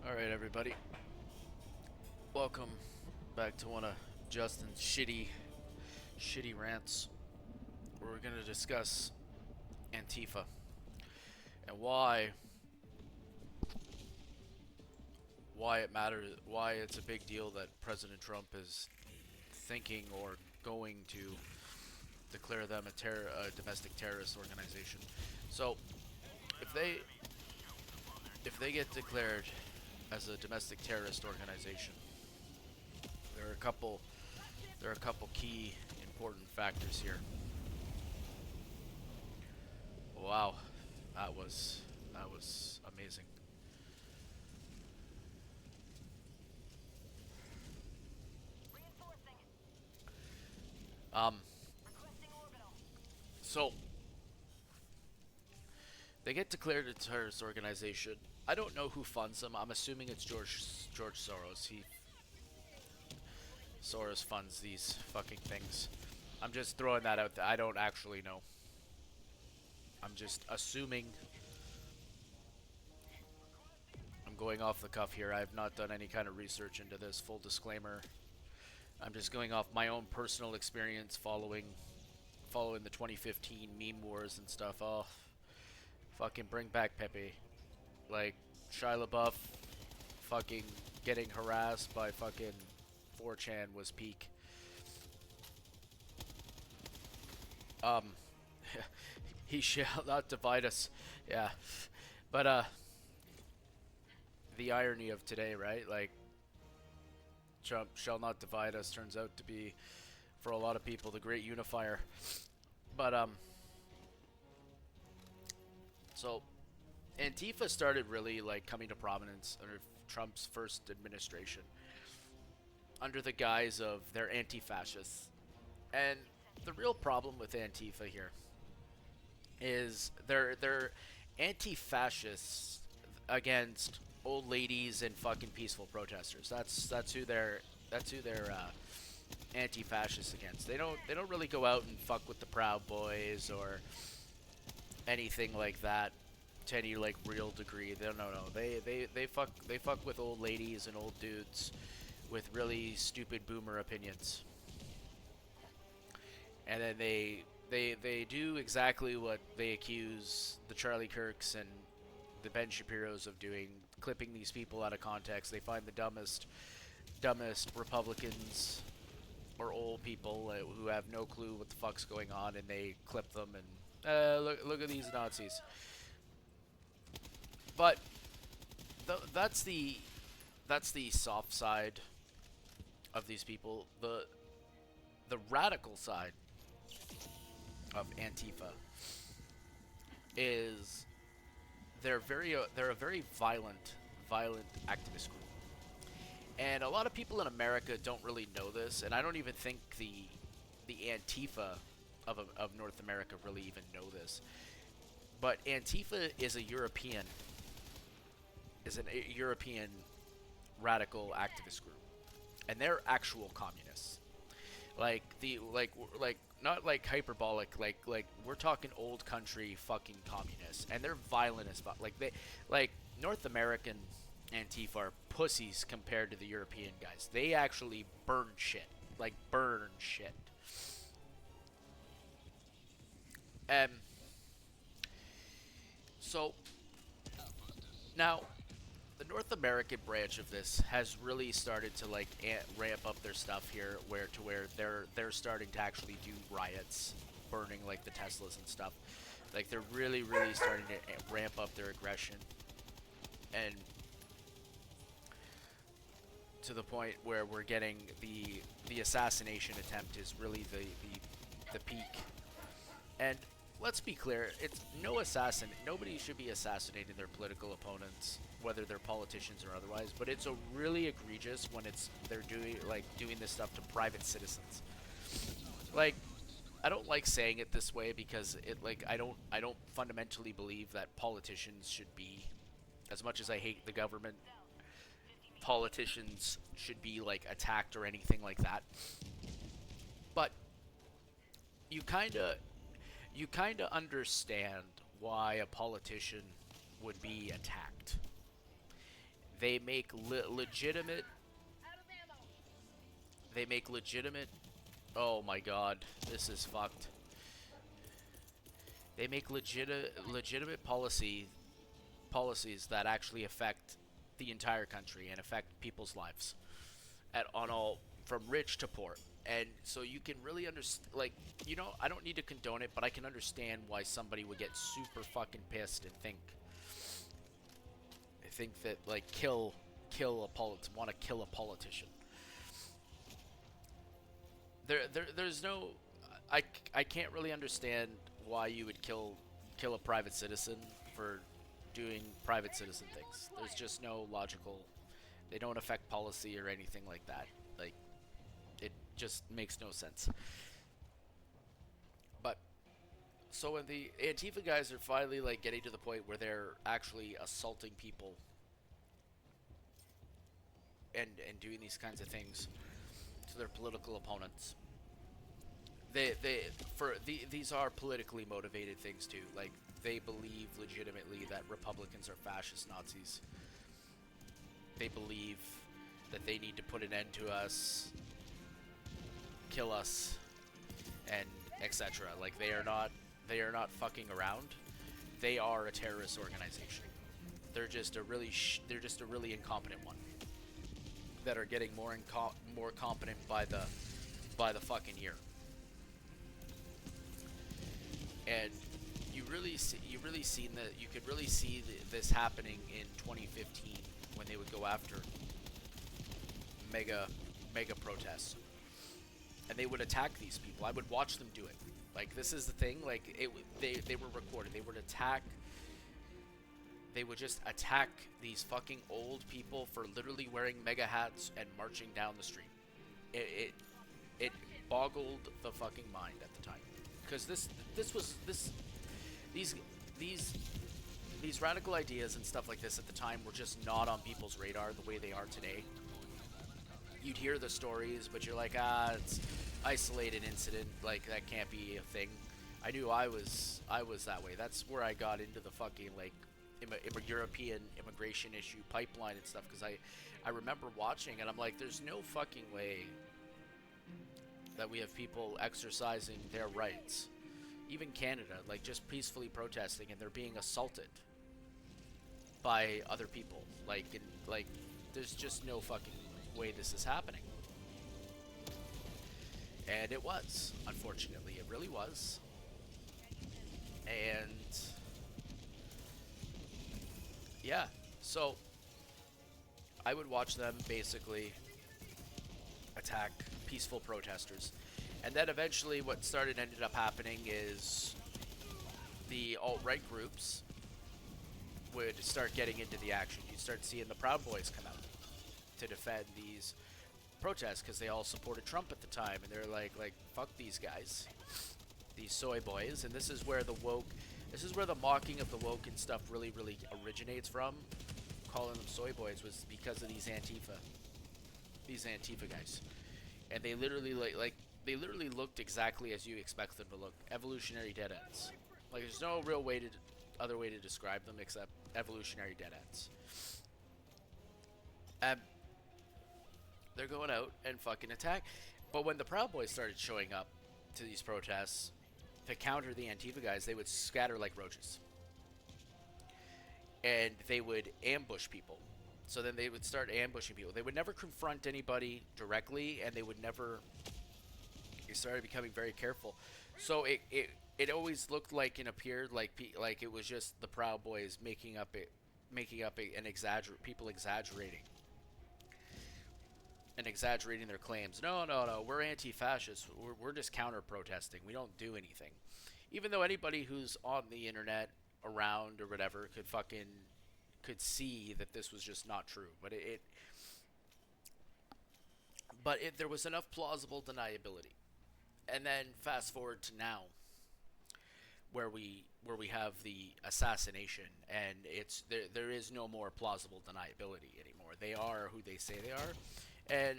Alright, everybody. Welcome back to one of Justin's shitty rants, where we're going to discuss Antifa and why it matters, why it's a big deal that President Trump is thinking or going to declare them a domestic terrorist organization. So, if they if they get declared as a domestic terrorist organization, there are a couple there are a couple key important factors here. Wow, that was amazing. Um, so they get declared a terrorist organization. I don't know who funds them. I'm assuming it's George Soros. Soros funds these fucking things. I'm just throwing that out there. I don't actually know. I'm just assuming. I'm going off the cuff here. I have not done any kind of research into this. Full disclaimer. I'm just going off my own personal experience following the 2015 meme wars and stuff. Oh, fucking bring back Pepe. Like Shia LaBeouf fucking getting harassed by fucking 4chan was peak. Um, he shall not divide us. Yeah, but the irony of today, right? Like Trump shall not divide us turns out to be, for a lot of people, the great unifier. But so Antifa started really like coming to prominence under Trump's first administration, under the guise of they're anti-fascists. And the real problem with Antifa here is they're anti-fascists against old ladies and fucking peaceful protesters. That's who they're anti-fascists against. They don't really go out and fuck with the Proud Boys or anything like that to any like real degree. They don't no. They fuck with old ladies and old dudes with really stupid boomer opinions, and then they do exactly what they accuse the Charlie Kirks and the Ben Shapiros of doing, clipping these people out of context. They find the dumbest Republicans or old people who have no clue what the fuck's going on, and they clip them and look at these Nazis. But that's the soft side of these people. The radical side of Antifa is they're a very violent activist group, and a lot of people in America don't really know this, and I don't even think the Antifa of North America really even know this. But Antifa is an European radical activist group, and they're actual communists. Like not like hyperbolic, like we're talking old country fucking communists, and they're violent as fuck. Like North American Antifa are pussies compared to the European guys. They actually burn shit, like burn shit. And so now the North American branch of this has really started to like ramp up their stuff here, where they're starting to actually do riots, burning like the Teslas and stuff. Like they're really starting to ramp up their aggression, and to the point where we're getting the assassination attempt is really the peak. And let's be clear, it's no assassin. Nobody should be assassinating their political opponents, whether they're politicians or otherwise. But it's a really egregious when they're doing this stuff to private citizens. Like, I don't like saying it this way because I don't fundamentally believe that politicians should be, as much as I hate the government, politicians should be like attacked or anything like that. But you kind of you kind of understand why a politician would be attacked. They make legitimate. They make legitimate. Oh my god, this is fucked. They make legitimate policies that actually affect the entire country and affect people's lives on all from rich to poor. And so you can really understand, like, I don't need to condone it, but I can understand why somebody would get super fucking pissed and think that, like, want to kill a politician. There's no, I can't really understand why you would kill a private citizen for doing private citizen things. There's just no logical. They don't affect policy or anything like that. Like, it just makes no sense. But so when the Antifa guys are finally, like, getting to the point where they're actually assaulting people and doing these kinds of things to their political opponents, these are politically motivated things too. Like, they believe legitimately that Republicans are fascist Nazis. They believe that they need to put an end to us, kill us, and etc. Like, they are not fucking around. They are a terrorist organization. They're just a really incompetent one that are getting more competent by the fucking year. And you could really see this happening in 2015 when they would go after mega protests, and they would attack these people. I would watch them do it. Like, this is the thing. Like, they were recorded. They would just attack these fucking old people for literally wearing mega hats and marching down the street. It boggled the fucking mind at the time, because these radical ideas and stuff like this at the time were just not on people's radar the way they are today. You'd hear the stories, but you're like, it's isolated incident. Like, that can't be a thing. I knew I was that way. That's where I got into the fucking, like, European immigration issue pipeline and stuff, because I remember watching, and I'm like, there's no fucking way that we have people exercising their rights, even Canada, like, just peacefully protesting, and they're being assaulted by other people. Like, there's just no fucking way this is happening. And it was, unfortunately, it really was. And yeah, so I would watch them basically attack peaceful protesters. And then eventually what ended up happening is the alt-right groups would start getting into the action. You'd start seeing the Proud Boys come out to defend these protests, because they all supported Trump at the time, and they're like, fuck these guys, these soy boys. And this is where the mocking of the woke and stuff really originates from. Calling them soy boys was because of these Antifa guys. And they literally they literally looked exactly as you expect them to look. Evolutionary dead ends. Like, there's no real other way to describe them except evolutionary dead ends. They're going out and fucking attack. But when the Proud Boys started showing up to these protests to counter the Antifa guys, they would scatter like roaches. And they would ambush people. So then they would start ambushing people. They would never confront anybody directly, and they started becoming very careful. So it always looked like and appeared like it was just the Proud Boys making up people exaggerating their claims. No, we're anti-fascist. We're just counter-protesting. We don't do anything. Even though anybody who's on the internet, around or whatever, could see that this was just not true. But there was enough plausible deniability. And then fast forward to now, where we have the assassination, and there is no more plausible deniability anymore. They are who they say they are. And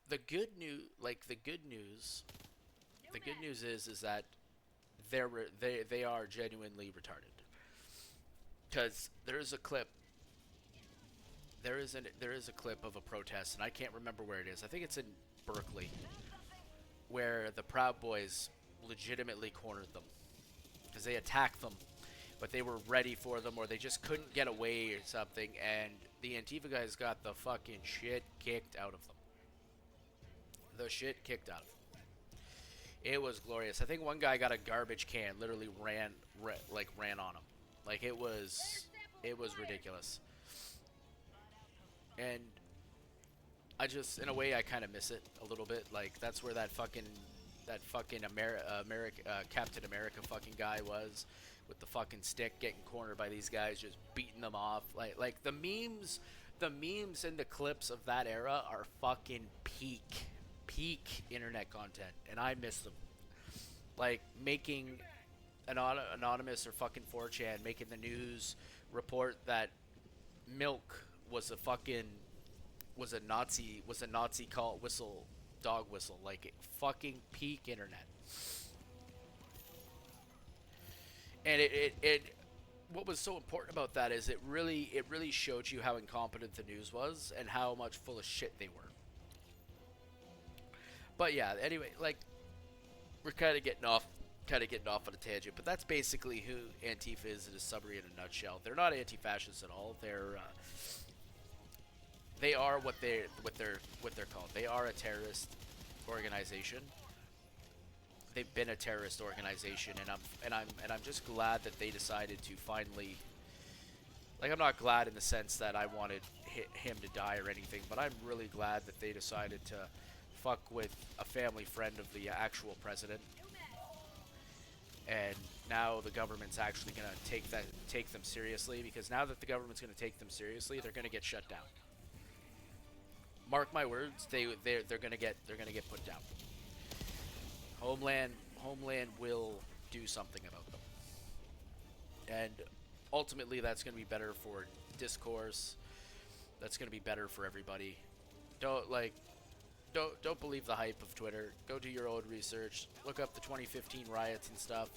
the good news is that they are genuinely retarded. Because there's a clip there is a clip of a protest, and I can't remember where it is. I think it's in Berkeley, where the Proud Boys legitimately cornered them because they attacked them, but they were ready for them, or they just couldn't get away or something, and the Antifa guys got the fucking shit kicked out of them. The shit kicked out of them. It was glorious. I think one guy got a garbage can, literally ran on him. Like it was ridiculous. And I just, in a way, I kind of miss it a little bit. Like that's where that fucking Captain America fucking guy was, with the fucking stick, getting cornered by these guys, just beating them off. Like the memes and the clips of that era are fucking peak internet content, and I miss them. Like making anonymous or fucking 4chan making the news report that milk was a fucking was a Nazi call whistle, dog whistle, like fucking peak internet. And it what was so important about that is it really showed you how incompetent the news was and how much full of shit they were. But yeah, anyway, like we're kind of getting off on a tangent, but that's basically who Antifa is in a summary in a nutshell. They're not anti-fascists at all. They are what they're called. They are a terrorist organization. They've been a terrorist organization, and I'm just glad that they decided to finally. Like, I'm not glad in the sense that I wanted him to die or anything, but I'm really glad that they decided to fuck with a family friend of the actual president. And now the government's actually gonna take them seriously, because now that the government's gonna take them seriously, they're gonna get shut down. Mark my words, they're gonna get put down. Homeland will do something about them, and ultimately that's gonna be better for discourse. That's gonna be better for everybody. Don't believe the hype of Twitter. Go do your own research. Look up the 2015 riots and stuff.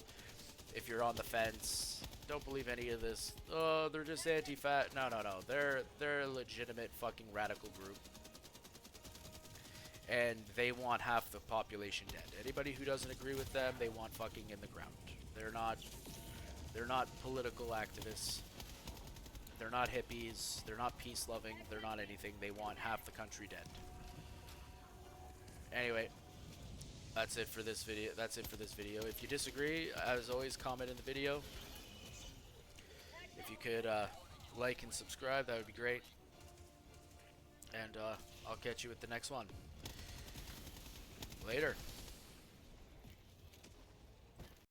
If you're on the fence, don't believe any of this. Oh, they're just anti-fat. No, no, no. They're a legitimate fucking radical group, and they want half the population dead. Anybody who doesn't agree with them, they want fucking in the ground. They're not political activists. They're not hippies. They're not peace loving. They're not anything. They want half the country dead. Anyway, that's it for this video. If you disagree, as always, comment in the video. If you could like and subscribe, that would be great. And I'll catch you with the next one. Later.